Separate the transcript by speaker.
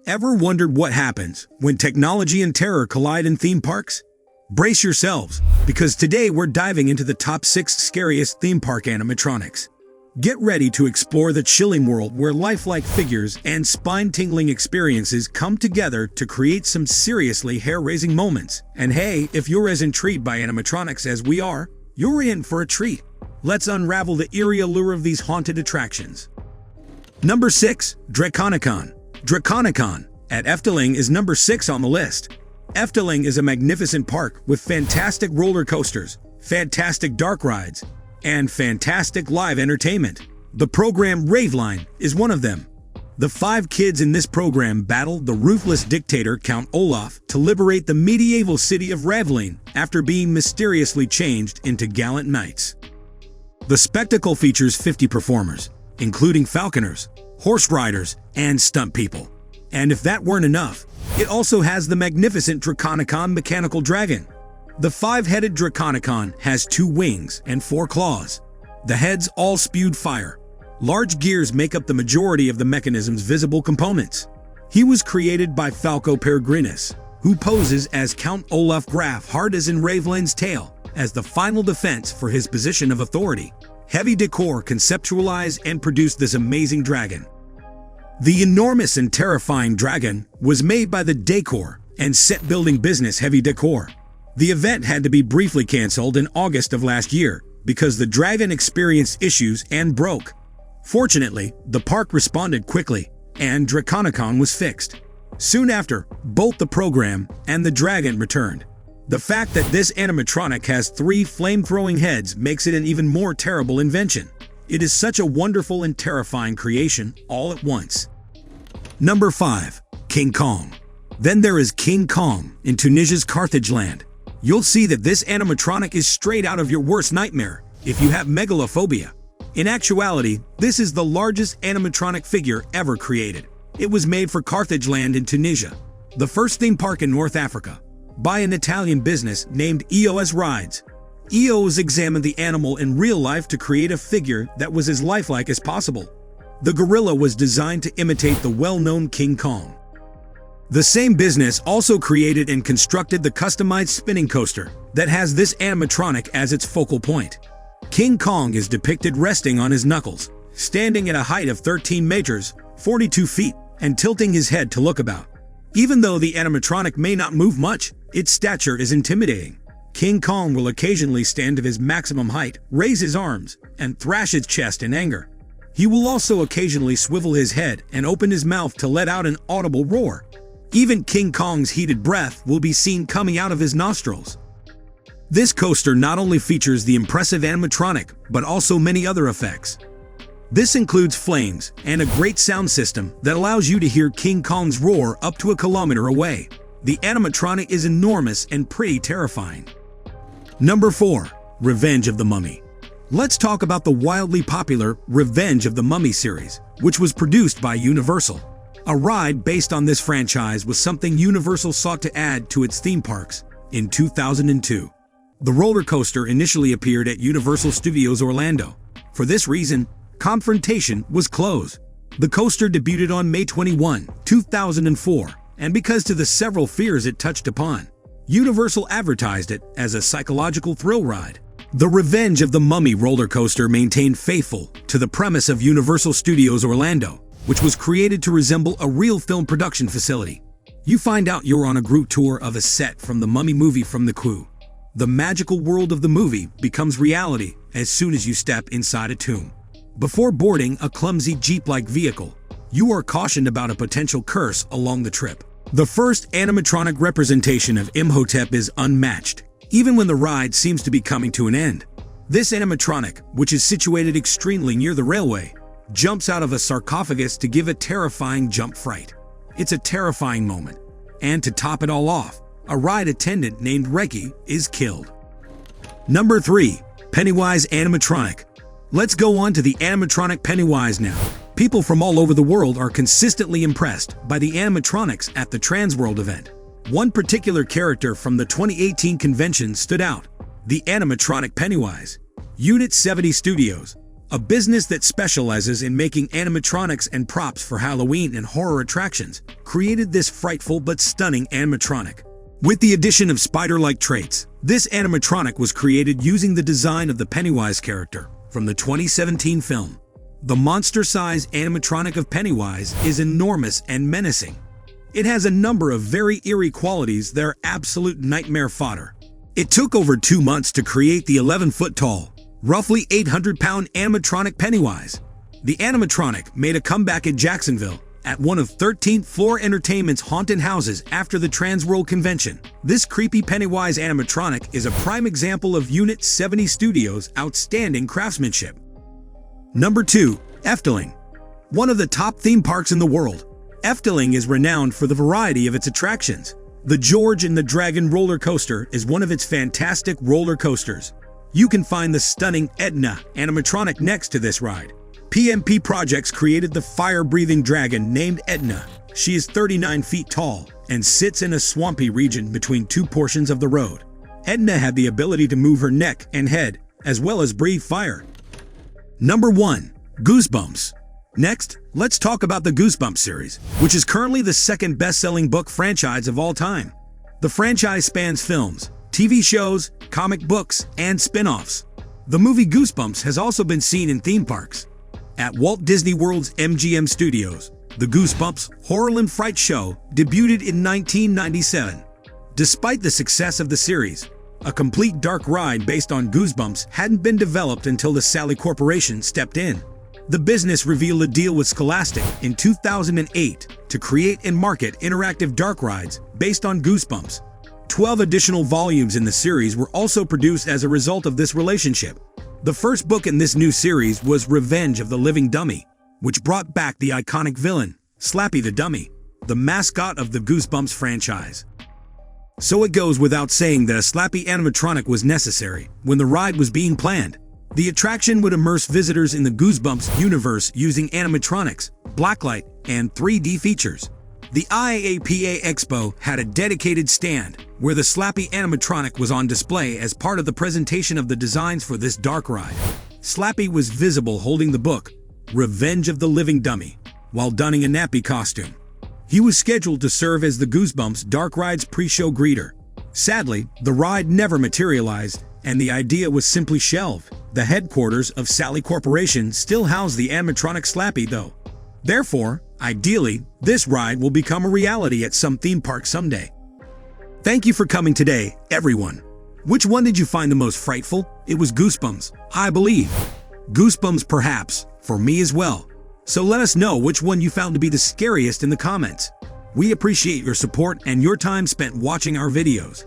Speaker 1: Ever wondered what happens when technology and terror collide in theme parks? Brace yourselves, because today we're diving into the top 6 scariest theme park animatronics. Get ready to explore the chilling world where lifelike figures and spine-tingling experiences come together to create some seriously hair-raising moments. And hey, if you're as intrigued by animatronics as we are, you're in for a treat. Let's unravel the eerie allure of these haunted attractions. Number 6. Draconicon. Draconicon at Efteling is number 6 on the list. Efteling is a magnificent park with fantastic roller coasters, fantastic dark rides, and fantastic live entertainment. The program Raveline is one of them. The 5 kids in this program battle the ruthless dictator Count Olaf to liberate the medieval city of Raveline after being mysteriously changed into gallant knights. The spectacle features 50 performers, including falconers, horse riders, and stunt people. And if that weren't enough, it also has the magnificent Draconicon mechanical dragon. The 5-headed Draconicon has 2 wings and 4 claws. The heads all spewed fire. Large gears make up the majority of the mechanism's visible components. He was created by Falco Peregrinus, who poses as Count Olaf Graf Hardas in Raveline's tale as the final defense for his position of authority. Heavy Decor conceptualized and produced this amazing dragon. The enormous and terrifying dragon was made by the decor and set-building business Heavy Decor. The event had to be briefly canceled in August of last year because the dragon experienced issues and broke. Fortunately, the park responded quickly, and Draconicon was fixed. Soon after, both the program and the dragon returned. The fact that this animatronic has 3 flame-throwing heads makes it an even more terrible invention. It is such a wonderful and terrifying creation all at once. Number 5. King Kong. Then there is King Kong in Tunisia's Carthage land. You'll see that this animatronic is straight out of your worst nightmare if you have megalophobia. In actuality, this is the largest animatronic figure ever created. It was made for Carthage land in Tunisia, the first theme park in North Africa, by an Italian business named EOS Rides. EOS examined the animal in real life to create a figure that was as lifelike as possible. The gorilla was designed to imitate the well-known King Kong. The same business also created and constructed the customized spinning coaster that has this animatronic as its focal point. King Kong is depicted resting on his knuckles, standing at a height of 13 meters, 42 feet, and tilting his head to look about. Even though the animatronic may not move much, its stature is intimidating. King Kong will occasionally stand to his maximum height, raise his arms, and thrash his chest in anger. He will also occasionally swivel his head and open his mouth to let out an audible roar. Even King Kong's heated breath will be seen coming out of his nostrils. This coaster not only features the impressive animatronic, but also many other effects. This includes flames and a great sound system that allows you to hear King Kong's roar up to a kilometer away. The animatronic is enormous and pretty terrifying. Number 4. Revenge of the Mummy. Let's talk about the wildly popular Revenge of the Mummy series, which was produced by Universal. A ride based on this franchise was something Universal sought to add to its theme parks in 2002. The roller coaster initially appeared at Universal Studios Orlando. For this reason, Confrontation was closed. The coaster debuted on May 21, 2004, and because to the several fears it touched upon, Universal advertised it as a psychological thrill ride. The Revenge of the Mummy roller coaster maintained faithful to the premise of Universal Studios Orlando, which was created to resemble a real film production facility. You find out you're on a group tour of a set from the Mummy movie from the Clue. The magical world of the movie becomes reality as soon as you step inside a tomb. Before boarding a clumsy Jeep-like vehicle, you are cautioned about a potential curse along the trip. The first animatronic representation of Imhotep is unmatched, even when the ride seems to be coming to an end. This animatronic, which is situated extremely near the railway, jumps out of a sarcophagus to give a terrifying jump fright. It's a terrifying moment. And to top it all off, a ride attendant named Reggie is killed. Number 3. Pennywise Animatronic. Let's go on to the animatronic Pennywise now. People from all over the world are consistently impressed by the animatronics at the Transworld event. One particular character from the 2018 convention stood out: the animatronic Pennywise. Unit 70 Studios, a business that specializes in making animatronics and props for Halloween and horror attractions, created this frightful but stunning animatronic. With the addition of spider-like traits, this animatronic was created using the design of the Pennywise character from the 2017 film. The monster-sized animatronic of Pennywise is enormous and menacing. It has a number of very eerie qualities that are absolute nightmare fodder. It took over 2 months to create the 11-foot-tall, roughly 800-pound animatronic Pennywise. The animatronic made a comeback at Jacksonville at one of 13th Floor Entertainment's haunted houses after the Transworld Convention. This creepy Pennywise animatronic is a prime example of Unit 70 Studios' outstanding craftsmanship. Number 2. Efteling. One of the top theme parks in the world, Efteling is renowned for the variety of its attractions. The George and the Dragon roller coaster is one of its fantastic roller coasters. You can find the stunning Edna animatronic next to this ride. PMP Projects created the fire-breathing dragon named Edna. She is 39 feet tall and sits in a swampy region between 2 portions of the road. Edna had the ability to move her neck and head, as well as breathe fire. Number 1. Goosebumps. Next, let's talk about the Goosebumps series, which is currently the second best-selling book franchise of all time. The franchise spans films, TV shows, comic books, and spin-offs. The movie Goosebumps has also been seen in theme parks. At Walt Disney World's MGM Studios, the Goosebumps Horrorland Fright Show debuted in 1997. Despite the success of the series, a complete dark ride based on Goosebumps hadn't been developed until the Sally Corporation stepped in. The business revealed a deal with Scholastic in 2008 to create and market interactive dark rides based on Goosebumps. 12 additional volumes in the series were also produced as a result of this relationship. The first book in this new series was Revenge of the Living Dummy, which brought back the iconic villain, Slappy the Dummy, the mascot of the Goosebumps franchise. So it goes without saying that a Slappy animatronic was necessary when the ride was being planned. The attraction would immerse visitors in the Goosebumps universe using animatronics, blacklight, and 3D features. The IAPA Expo had a dedicated stand where the Slappy animatronic was on display as part of the presentation of the designs for this dark ride. Slappy was visible holding the book, Revenge of the Living Dummy, while donning a nappy costume. He was scheduled to serve as the Goosebumps Dark Ride's pre-show greeter. Sadly, the ride never materialized, and the idea was simply shelved. The headquarters of Sally Corporation still house the animatronic Slappy, though. Therefore, ideally, this ride will become a reality at some theme park someday. Thank you for coming today, everyone. Which one did you find the most frightful? It was Goosebumps, I believe. Goosebumps perhaps, for me as well. So let us know which one you found to be the scariest in the comments. We appreciate your support and your time spent watching our videos.